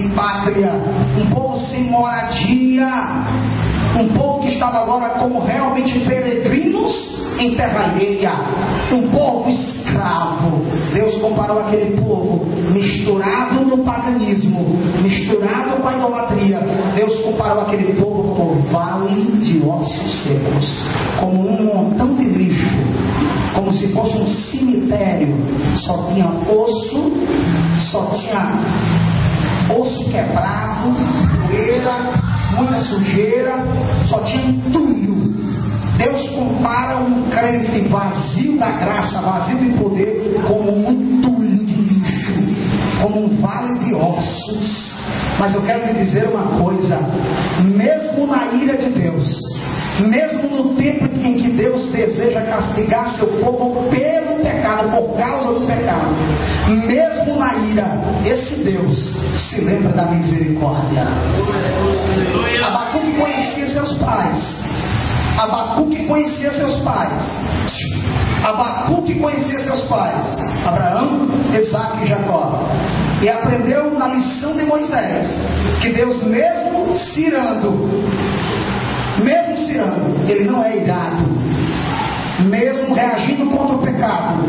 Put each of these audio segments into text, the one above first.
sem pátria, um povo sem moradia, um povo que estava agora como realmente peregrinos em terra alheia, um povo escravo. Deus comparou aquele povo misturado no paganismo, misturado com a idolatria. Deus comparou aquele povo como vale de ossos secos, como um montão de lixo, como se fosse um cemitério. Só tinha osso, só tinha osso quebrado, poeira, muita sujeira, só tinha entulho. Deus compara um crente vazio da graça, vazio de poder, como um entulho de lixo, como um vale de ossos. Mas eu quero lhe dizer uma coisa: mesmo na ira de Deus, mesmo no tempo em que Deus deseja castigar seu povo pelo pecado, por causa do pecado, mesmo na ira, esse Deus se lembra da misericórdia. Abacuque conhecia seus pais. Abacuque conhecia seus pais. Abacuque conhecia seus pais, Abraão, Isaque e Jacó, e aprendeu na lição de Moisés que Deus, mesmo cirando, ele não é irado, mesmo reagindo contra o pecado,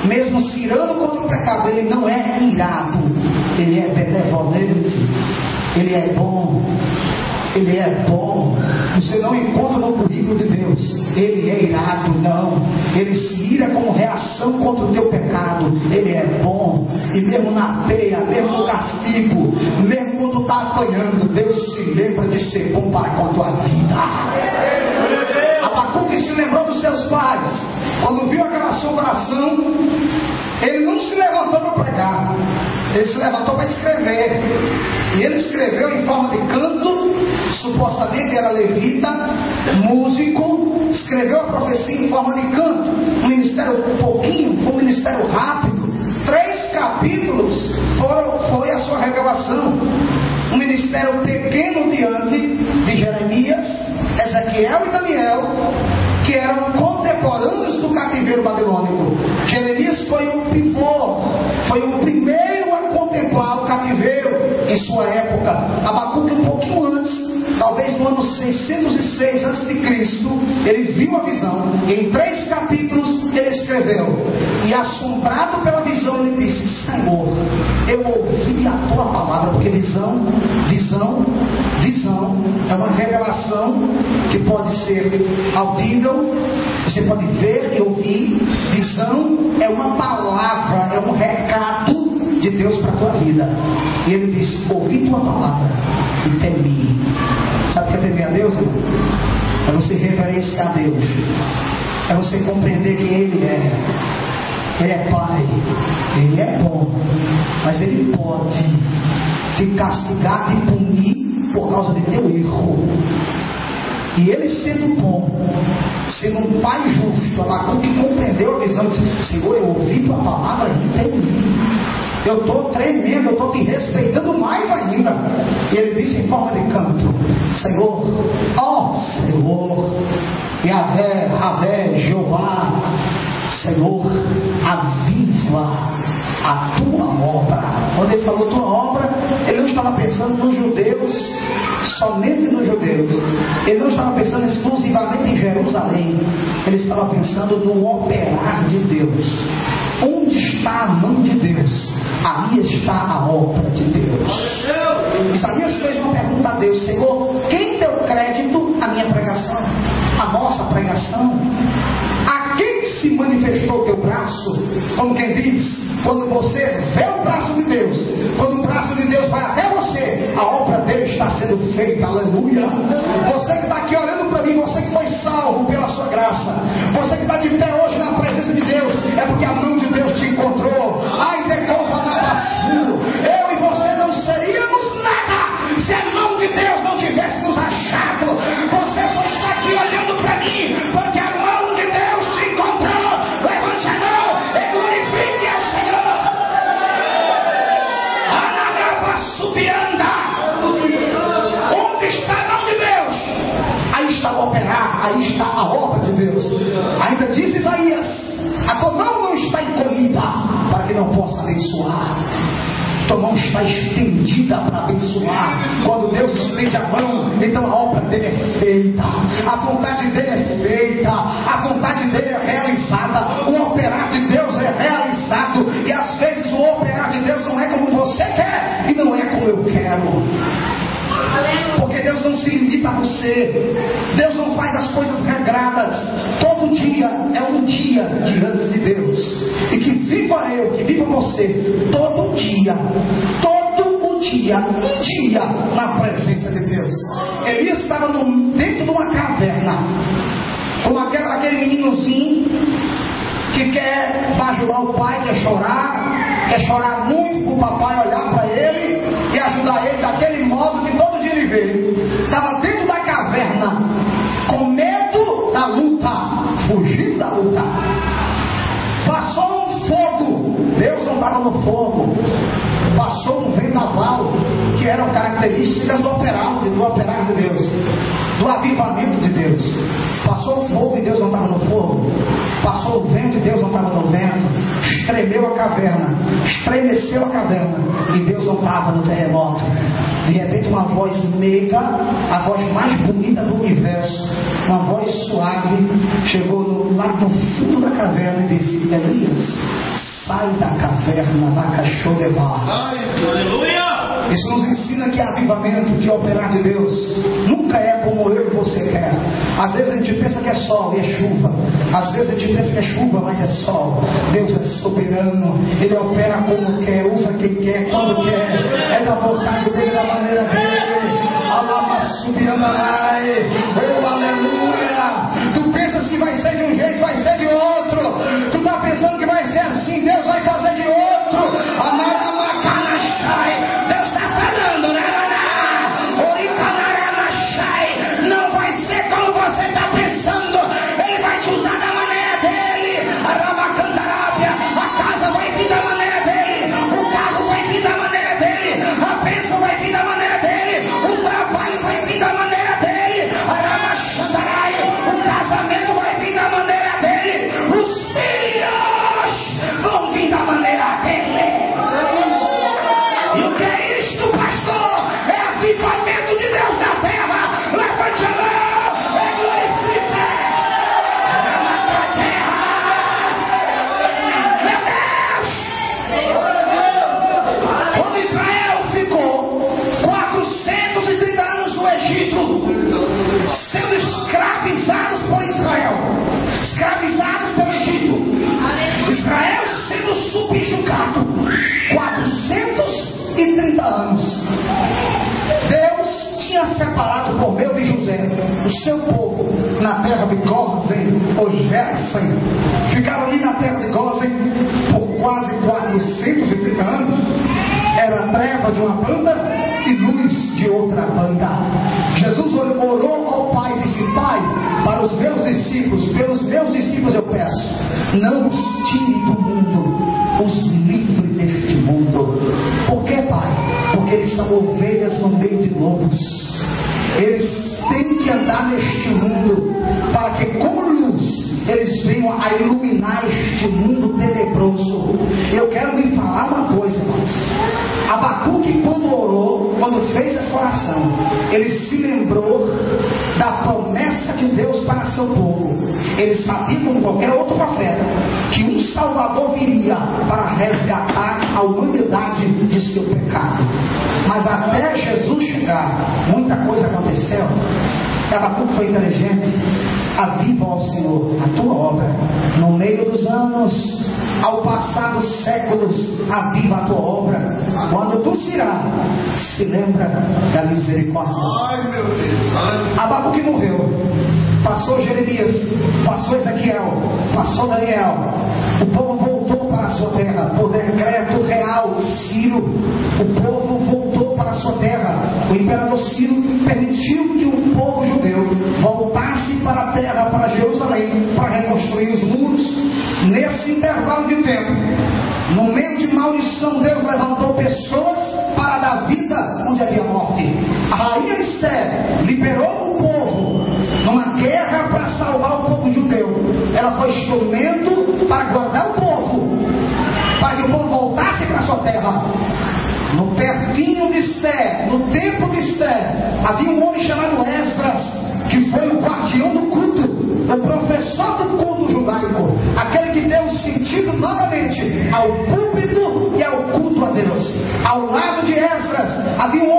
mesmo cirando contra o pecado, ele não é irado, ele é benevolente, ele é bom. Ele é bom. Você não encontra no currículo de Deus ele é irado, não. Ele se ira como reação contra o teu pecado. Ele é bom. E mesmo na teia, mesmo no castigo, mesmo quando está apanhando, Deus se lembra de ser bom para com a tua vida. Abacuque se lembrou dos seus pais. Quando viu aquela assombração, ele não se levantou para pregar, ele se levantou para escrever. E ele escreveu em forma de canto. Supostamente era levita, músico, escreveu a profecia em forma de canto. Um ministério pouquinho, um ministério rápido. 3 capítulos foi a sua revelação. Um ministério pequeno diante de Jeremias, Ezequiel e Daniel, que eram contemporâneos do cativeiro babilônico. Jeremias foi o pivô, foi o primeiro a contemplar o cativeiro em sua época. Abacuque um pouquinho antes, talvez no ano 606 a.C., ele viu a visão, e em 3 capítulos ele escreveu, e assombrado pela visão ele disse: Senhor, eu ouvi a tua palavra. Porque visão é uma revelação que pode ser audível, você pode ver e ouvir. Visão é uma palavra, é um recado de Deus para a tua vida. E ele diz: ouvi tua palavra e temi. Sabe o que é temer a Deus, irmão? É você reverenciar a Deus, é você compreender quem Ele é. Ele é Pai, Ele é bom, mas Ele pode te castigar, te punir por causa de teu erro. E Ele sendo bom, sendo um Pai justo, Abacuque compreendeu a visão e disse: Senhor, eu ouvi tua palavra e temi. Eu estou tremendo, eu estou te respeitando mais ainda. E ele disse em forma de canto: Senhor, ó Senhor, Yahvé, Jeová, Senhor, aviva a tua obra. Quando ele falou tua obra, ele não estava pensando nos judeus, somente nos judeus. Ele não estava pensando exclusivamente em Jerusalém. Ele estava pensando no operar de Deus. Onde está a mão de Deus, ali está a obra de Deus. Isaías fez uma pergunta a Deus: Senhor, quem deu crédito à minha pregação, à nossa pregação? A quem se manifestou o teu braço? Como quem diz, quando você vê o braço de Deus, quando o braço de Deus vai até você, a obra dele está sendo feita. Aleluia. Você que está aqui olhando para mim, você que foi salvo pela sua graça, você que está de pé hoje na presença de Deus, é porque a mão de Deus te encontrou. Ai, decopa na basura. Eu e você não seríamos nada se a mão de Deus não tivesse nos achado. Você só está aqui olhando para mim porque a mão de Deus te encontrou. Levante a mão e glorifique ao Senhor. Sua mão está estendida para abençoar. Quando Deus estende a mão, então a obra dele é feita, a vontade dele é feita, a vontade dele é realizada, o operar de Deus é realizado. E às vezes o operar de Deus não é como você quer e não é como eu quero. Porque Deus não se limita a você. Deus não faz as coisas regradas. Todo dia é um dia diante de Deus. E que viva eu, que viva você, todo dia, um dia na presença de Deus. Elias estava dentro de uma caverna, com aquele meninozinho que quer bajular o pai, quer chorar muito para o papai olhar para ele e ajudar ele daquele modo que todo dia ele vê. Estava dentro da caverna, com medo da luta, fugindo da luta. Passou um fogo, Deus não estava no fogo. Passou um vendaval, que eram características do operar de Deus, do avivamento de Deus. Passou o fogo e Deus não estava no fogo. Passou o vento e Deus não estava no vento. Estremeu a caverna, estremeceu a caverna e Deus não estava no terremoto. De repente uma voz meiga, a voz mais bonita do universo, uma voz suave, chegou lá no fundo da caverna e disse: Elias, sai da caverna, na cachorro de barro. Isso nos ensina que avivamento, que operar de Deus nunca é como eu e você quer. Às vezes a gente pensa que é sol e é chuva. Às vezes a gente pensa que é chuva, mas é sol. Deus é soberano. Ele opera como quer, usa quem quer, quando quer. É da vontade dele, da maneira dele. Alaba subiandarai. Oh, aleluia. Tu pensas que vai ser de um jeito, vai ser de outro. Tu está pensando que vai ser assim, Deus vai fazer de outro. Anarabacanachai. Deus está falando, não vai ser como você está pensando. Ele vai te usar da maneira dele. A casa vai vir da maneira dele, o carro vai vir da maneira dele, a bênção vai vir da maneira dele, o trabalho vai vir da maneira dele, o casamento vai vir da maneira dele, os filhos vão vir da maneira dele. E o que é isto, pastor? É avivamento de Deus na terra. Levante a mão e glorifique. Na terra. Meu Deus! Quando Israel ficou 430 anos no Egito, sendo escravizados por Israel, escravizados pelo Egito, Israel sendo subjugado 430 anos, Deus tinha separado por meio de José o seu povo na terra de Gósen ou Gersen. Ficaram ali na terra de Gósen por quase 430 anos. Era treva de uma banda e luz de outra banda. Jesus orou ao Pai e disse: Pai, para os meus discípulos, pelos meus discípulos eu peço, não os tire do mundo, os livre deste mundo. Por que, Pai? Porque eles são ovelhas no meio de lobos. Eles têm que andar neste mundo para que, como luz, eles venham a iluminar este mundo tenebroso. Eu quero lhe falar uma coisa, irmãos. Abacuque, quando orou, quando fez essa oração, ele se lembrou da promessa de Deus para seu povo. Ele sabia, como qualquer outro profeta, que um Salvador viria para resgatar a humanidade de seu pecado. Mas até Jesus chegar, muita coisa aconteceu. Abacuque foi inteligente. Aviva, ó Senhor, a tua obra no meio dos anos, ao passar dos séculos. Aviva a tua obra. Quando tu irá, se lembra da misericórdia. Ai, meu Deus. Abacuque morreu. Passou Jeremias, passou Ezequiel, passou Daniel. O povo voltou para a sua terra por decreto real Ciro. O povo voltou para a sua terra. O imperador Ciro permitiu que o povo judeu voltasse para a terra, para Jerusalém, para reconstruir os muros. Nesse intervalo de tempo, no meio de maldição, Deus levantou pessoas para dar vida onde havia morte. A rainha Esther liberou o povo numa guerra para salvar o povo judeu. Ela foi instrumento para guardar o povo, para que o povo voltasse para a sua terra. pertinho de Esther, no tempo de Esther, havia um homem chamado Esdras, que foi o guardião do culto, o professor do culto judaico, aquele que deu sentido novamente ao púlpito e ao culto a Deus. Ao lado de Esdras havia um